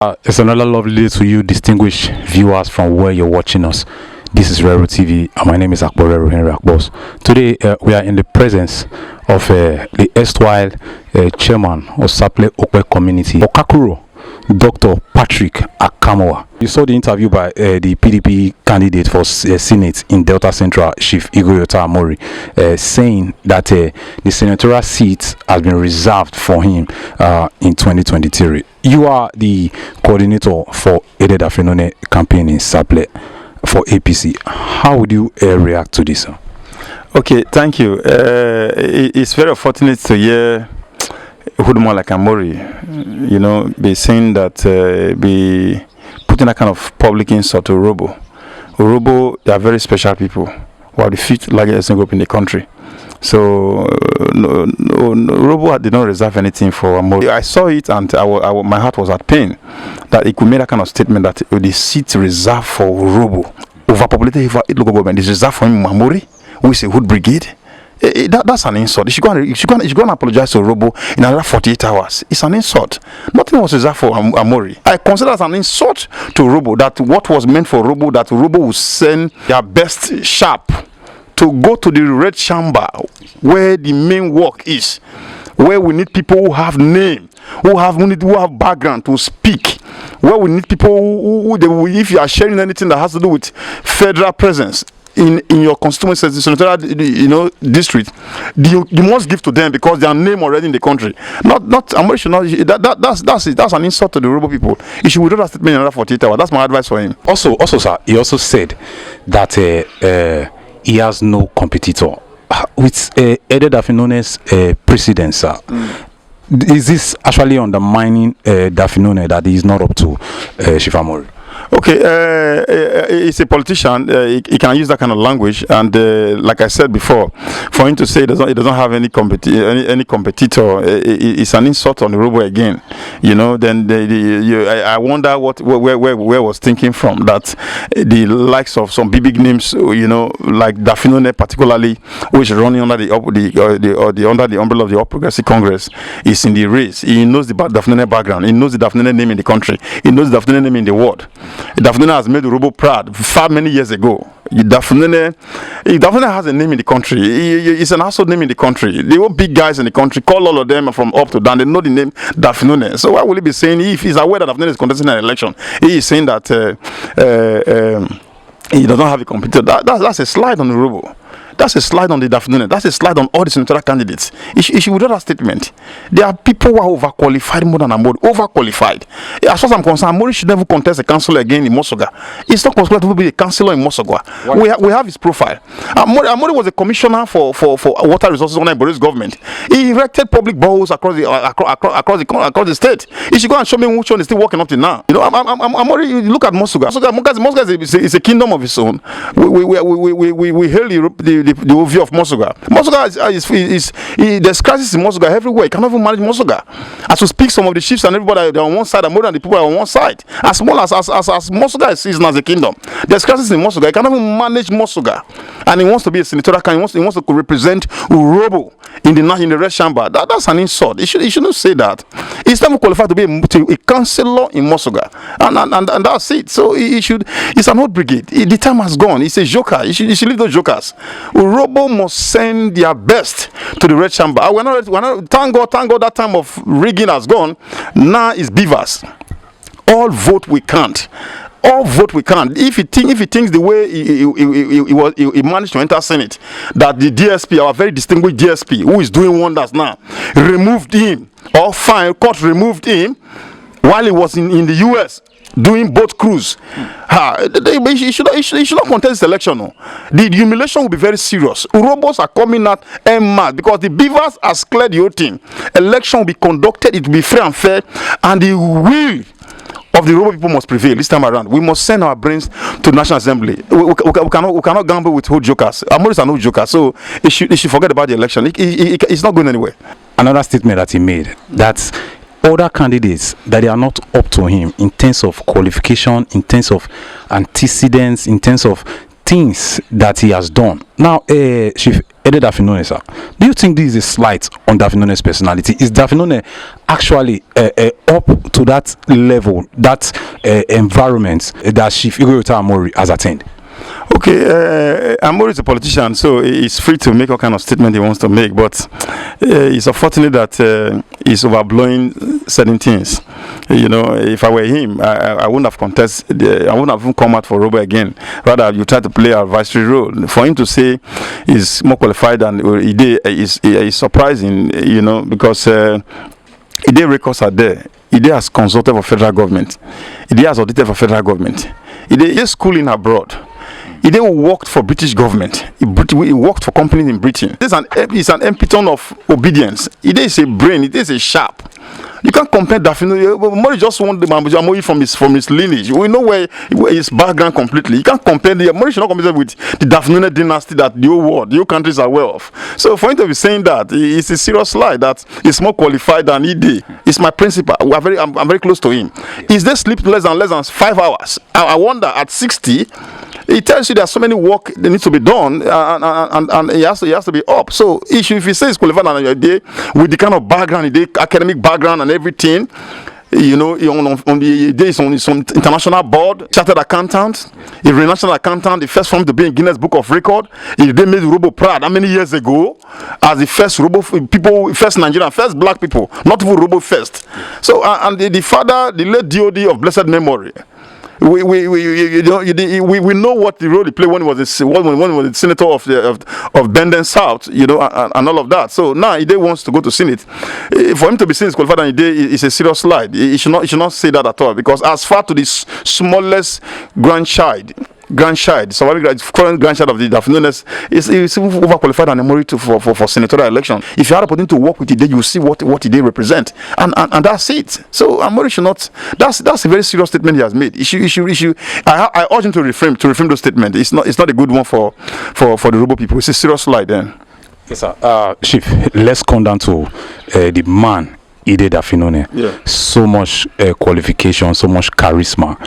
It's another lovely day to you, distinguished viewers from where you're watching us. This is Rero TV, and my name is Akborero Henry Akbos. Today, we are in the presence of the erstwhile chairman of Sapele Okwe community, Okakuro, Dr. Patrick Akamovba. You saw the interview by the PDP candidate for Senate in Delta Central, Chief Ighoyota Amori, saying that the senatorial seat has been reserved for him in 2023. You are the coordinator for Dafinone campaign in Sapele for APC. How would you react to this, sir? Okay, thank you. It's very fortunate to hear Ighoyota like Amori, be saying that, be putting that kind of public insult to Urobo. Urobo, they are very special people who are the fifth largest group in the country. So, Urobo did not reserve anything for Amori. I saw it and my heart was at pain that he could make that kind of statement that the seat reserved for Urobo, overpopulated local government, is reserved for him, Amori, who is a hood brigade. That's an insult. You should go and apologize to Urobo in another 48 hours. It's an insult. Nothing was reserved for Amori. I consider it an insult to Urobo that what was meant for Urobo, that Urobo would send their best sharp to go to the red chamber where the main work is, where we need people who have name, who have background to speak, where we need people who if you are sharing anything that has to do with federal presence in your constituency, the senatorial district, you must give to them because they are name already in the country. Not Amori should not. That's it. That's an insult to the Urobo people. He should withdraw that statement in another 48 hours. That's my advice for him. Also, sir, he also said that he has no competitor with Dafinone's precedence, sir. Is this actually undermining Dafinone that he is not up to Chief Amori? Okay, he's a politician. He can use that kind of language, and like I said before, for him to say he doesn't have any competitor, it's an insult on the Urobo again. Then I wonder where was thinking from that the likes of some big names, like Dafinone particularly, which is running under the umbrella of the All Progressive Congress, is in the race. He knows the Dafinone background. He knows the Dafinone name in the country. He knows the Dafinone name in the world. Dafinone has made Urobo proud far many years ago. Dafinone has a name in the country. It's an household name in the country. The old big guys in the country call all of them from up to down. They know the name Dafinone. So why will he be saying, if he's aware that Dafinone is contesting an election, he is saying that he doesn't have a competitor? That's a slide on Urobo. That's a slide on the Dafinone. That's a slide on all the senatorial candidates. He should withdraw that statement. There are people who are overqualified more than Amori. Overqualified. As far as I'm concerned, Amori should never contest a councillor again in Mosoga. It's not possible to be a councillor in Mosoga. We have his profile. Amori was a commissioner for water resources under Boris government. He erected public boreholes across the state. He should go and show me which one is still working up to now. Amori, look at Mosoga. Mosoga is a kingdom of its own. We hail the view of Mosoga. Mosoga there's crisis in Mosoga everywhere. You cannot even manage Mosoga. As we speak, some of the chiefs and everybody are on one side, and more than the people are on one side. As small as Mosoga is seasoned as a kingdom, there's crisis in Mosoga. You cannot even manage Mosoga, and he wants to be a senatorial candidate. He wants to represent Urobo in the red chamber. That's an insult. He shouldn't say that. He's never qualified to be a councillor in Mosoga, and that's it. So he should. It's an old brigade. The time has gone. It's a joker. He should leave those jokers. Urobo must send their best to the red chamber. We're not, thank God that time of rigging has gone. Now it's beavers. All vote we can't. All vote we can't. If he thinks the way he managed to enter Senate, that the DSP, our very distinguished DSP, who is doing wonders now, removed him, or fine, court removed him while he was in the US doing boat cruise. He should not contest this election. No. The humiliation will be very serious. Urobos are coming out en masse because the beavers has cleared the whole thing. Election will be conducted, it will be fair and fair, and the will of the Urobo people must prevail this time around. We must send our brains to the National Assembly. We cannot gamble with old jokers. Amori is an old joker, so he should forget about the election. It's not going anywhere. Another statement that he made, that other candidates, that they are not up to him in terms of qualification, in terms of antecedents, in terms of things that he has done. Now, Chief Dafinone, sir. Do you think this is a slight on Dafinone's personality? Is Dafinone actually up to that level, that environment that Chief Ighoyota Amori has attained? Okay, Amori is a politician, so he's free to make all kind of statement he wants to make, but it's unfortunate that he's overblowing certain things. You know, if I were him, I wouldn't have contested, I wouldn't have even come out for Robo again. Rather, you try to play an advisory role. For him to say he's more qualified than Ide is surprising, you know, because Ide records are there. Ide has consulted for federal government. Ide has audited for federal government. Ide is schooling abroad. He then worked for British government. He worked for companies in Britain. He's an epitome of obedience. He is a brain. He is a sharp. You can't compare Dafinone. Mori just want the Amori from his lineage. We know where his background completely. You can't compare the Mori should not compare with the Dafinone dynasty that the whole world, the whole countries are aware of. So for him to be saying that, it's a serious lie. That he's more qualified than Ide. It's my principal. I'm very close to him. Is they sleep less than 5 hours? I wonder at 60. It tells you there's so many work that needs to be done, and he has to be up. So if he says qualified on your day with the kind of background, the academic background and everything, you know, on the day is on some international board, chartered accountant, a national accountant, the first one to be in Guinness Book of Record. They made Robo proud how many years ago as the first Robo people, first Nigerian, first black people, not even Robo first. So and the father, the late DOD of blessed memory. We know what the role he played when he was the senator of Benden South, you know, and all of that. So now Ide wants to go to Senate. For him to be seen as qualified and Ide is a serious slide. He should not say that at all, because as far to the smallest grandchild, so current grandchild of the Dafinones is even overqualified than Amori for senatorial election. If you had a opportunity to work with Ide, you see what Ide represent, and that's it. So Amori should not. That's a very serious statement he has made. I urge him to reframe those statements. It's not a good one for the Robo people. It's a serious lie then. Yes, sir. Chief, let's come down to the man Ide Dafinone. Yeah. So much qualification, so much charisma.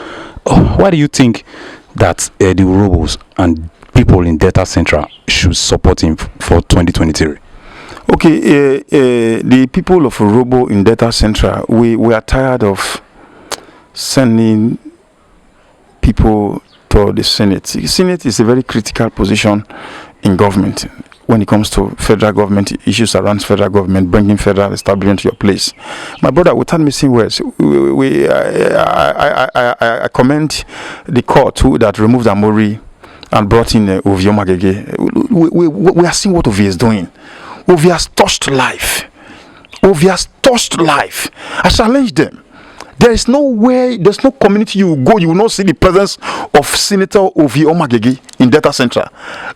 Why do you think that the Robos and people in Delta Central should support him for 2023? Okay, the people of Robo in Delta Central, we are tired of sending people to the Senate. The Senate is a very critical position in government when it comes to federal government issues around federal government, bringing federal establishment to your place. My brother, without missing words, I commend the court that removed Amori and brought in Ovi Omagege. We are seeing what Ovi is doing. Ovi has touched life. Ovi has touched life. I challenge them. There is no way, there's no community you go, you will not see the presence of Senator Ovi Omagege in Delta Central.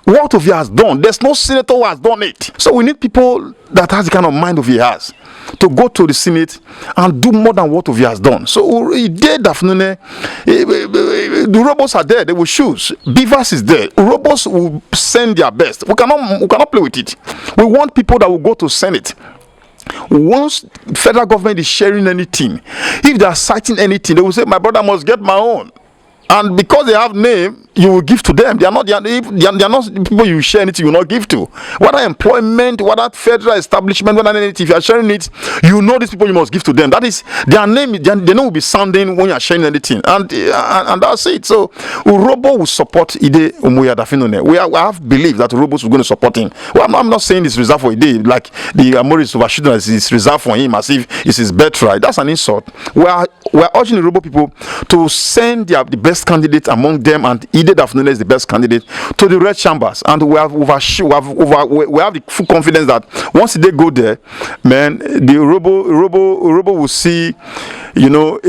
What Ovi has done, there's no senator who has done it. So we need people that has the kind of mind Ovi has to go to the Senate and do more than what Ovi has done. So he did Dafinone. The robots are there, they will choose. Beavers is there. Robots will send their best. We cannot play with it. We want people that will go to Senate. Once federal government is sharing anything, if they are citing anything, they will say, my brother must get my own. And because they have name, you will give to them. They are not people you share anything, you will not give to. Whether employment, whether federal establishment, whether anything, if you are sharing it, you know these people you must give to them. That is their name. Their name will be sounding when you are sharing anything, and that's it. So Robo will support Ide Omoya Dafinone. We have believed that Robo's going to support him. Well, I'm not saying it's reserved for Ide, like the Amori is overshooting as it's reserved for him, as if it's his birthright. That's an insult. We are urging the Robo people to send the best candidate among them, and Ide Dafinone is the best candidate, to the red chambers, and we have the full confidence that once they go there, man, the Robo will see, you know,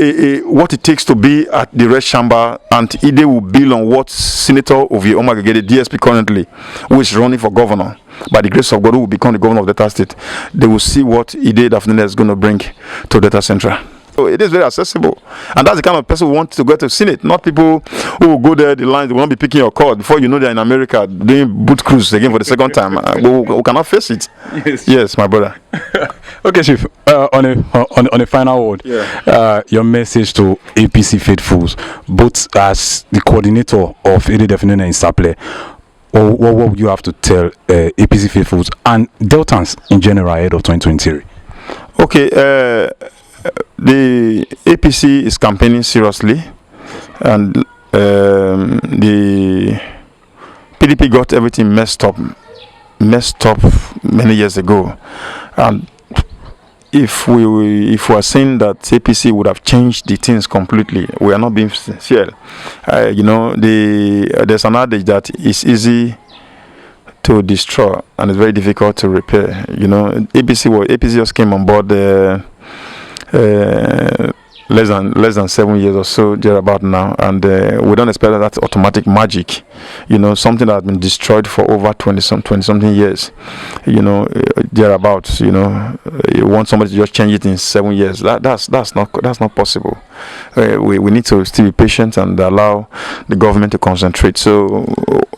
what it takes to be at the red chamber, and Ide will build on what Senator Ovi Omagege, the DSP currently, who is running for governor, by the grace of God, who will become the governor of Delta State. They will see what Ide Dafinone is going to bring to Delta Central. So it is very accessible, and that's the kind of person who wants to go to Senate, not people who will go there, the lines, they will not be picking your call before you know they're in America doing boot cruise again for the second time. We cannot face it. Yes, my brother. Okay, Chief, on a final word, your message to APC faithfuls, both as the coordinator of Ide Dafinone in Sapele, or what would you have to tell APC faithfuls and Deltans in general ahead of 2023? Okay, the APC is campaigning seriously, and the PDP got everything messed up many years ago, and if we are saying that APC would have changed the things completely, we are not being sincere. There's an adage that it's easy to destroy and it's very difficult to repair. APC just came on board less than 7 years or so thereabout now, and we don't expect that automatic magic. Something that has been destroyed for over 20 something years, thereabouts. You want somebody to just change it in 7 years. That's not possible. We need to still be patient and allow the government to concentrate. So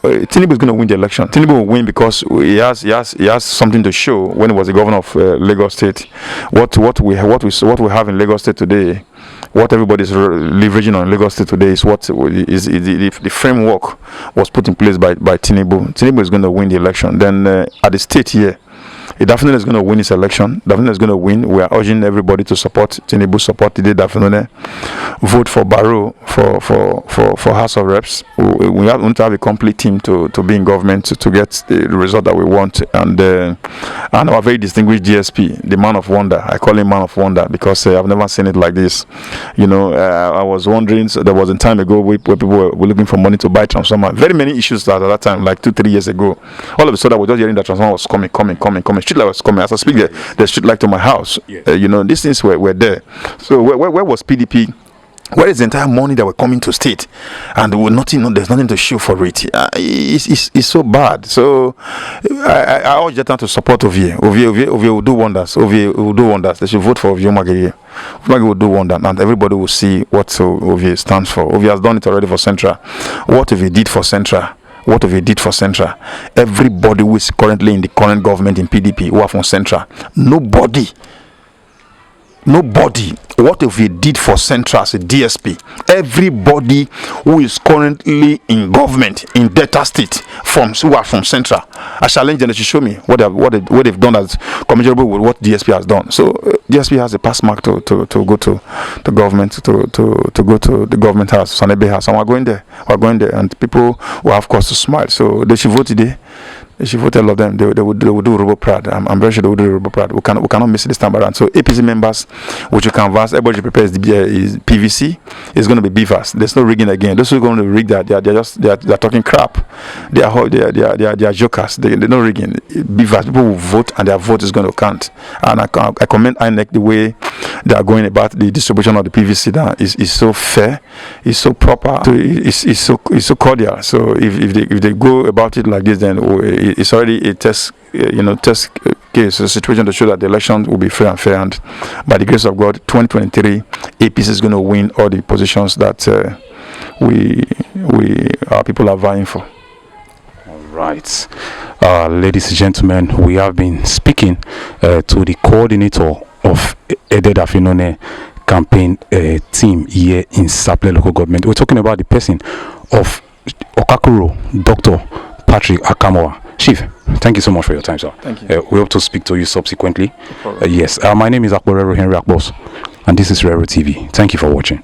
Tinubu is going to win the election. Tinubu will win because he has something to show. When he was the governor of Lagos State, what we have in Lagos State today, what everybody is leveraging on Lagos State today is what is the framework was put in place by Tinubu. Tinubu is going to win the election. Then at the state here, Dafinone is going to win his election. Dafinone is going to win. We are urging everybody to support Tinubu, support the Dafinone, vote for Barrow for House of Reps. We want to have a complete team to be in government to get the result that we want. And our very distinguished DSP, the man of wonder. I call him man of wonder because I've never seen it like this. I was wondering, so there was a time ago where people were looking for money to buy transformer. Very many issues at that time, like 2-3 years ago. All of a sudden, I was just hearing that transformer was coming. Street light was coming. As I speak, the street light to my house. Yeah. These things were there. So where was PDP? Where is the entire money that were coming to state, and there's nothing to show for it. It's so bad. So I urge them to support Ovie. Ovie will do wonders. Ovie will do wonders. They should vote for Ovie Magere. Ovie will do wonders, and everybody will see what Ovie stands for. Ovie has done it already for Central. What Ovie did for Central? What have you did for Central? Everybody who is currently in the current government in PDP who are from Central, nobody. What have you did for Central as a DSP? Everybody who is currently in government in Delta State who are from Central, I challenge them to show me what they've done as commensurable with what DSP has done. So DSP has a pass mark to go to the government to go to the government house, Sanebe house, and we're going there, and people will have cause to smile. So they should vote today. They should vote, all of them. They will do Robo Prad. I'm very sure they will do Robo Prad. We cannot miss it this time around. So APC members, which you canvass, everybody prepares the PVC. It's going to be BVAS. There's no rigging again. Those who are going to rig that, they're talking crap. They are jokers. They're not rigging. BVAS, people will vote, and their vote is going to count. And I commend INEC the way they are going about the distribution of the PVC. That is so fair, it's so proper, it's so cordial. So if they go about it like this, then it's already a test case, a situation to show that the election will be fair and fair. And by the grace of God, 2023, APC is going to win all the positions that our people are vying for. All right, ladies and gentlemen, we have been speaking to the coordinator of Dafinone campaign team here in Sapele local government. We're talking about the person of Okakuro, Dr. Patrick Akamovba. Chief, thank you so much for your time, sir. Thank you. We hope to speak to you subsequently. Yes, my name is Akbar Henry Akbos, and this is Rero TV. Thank you for watching.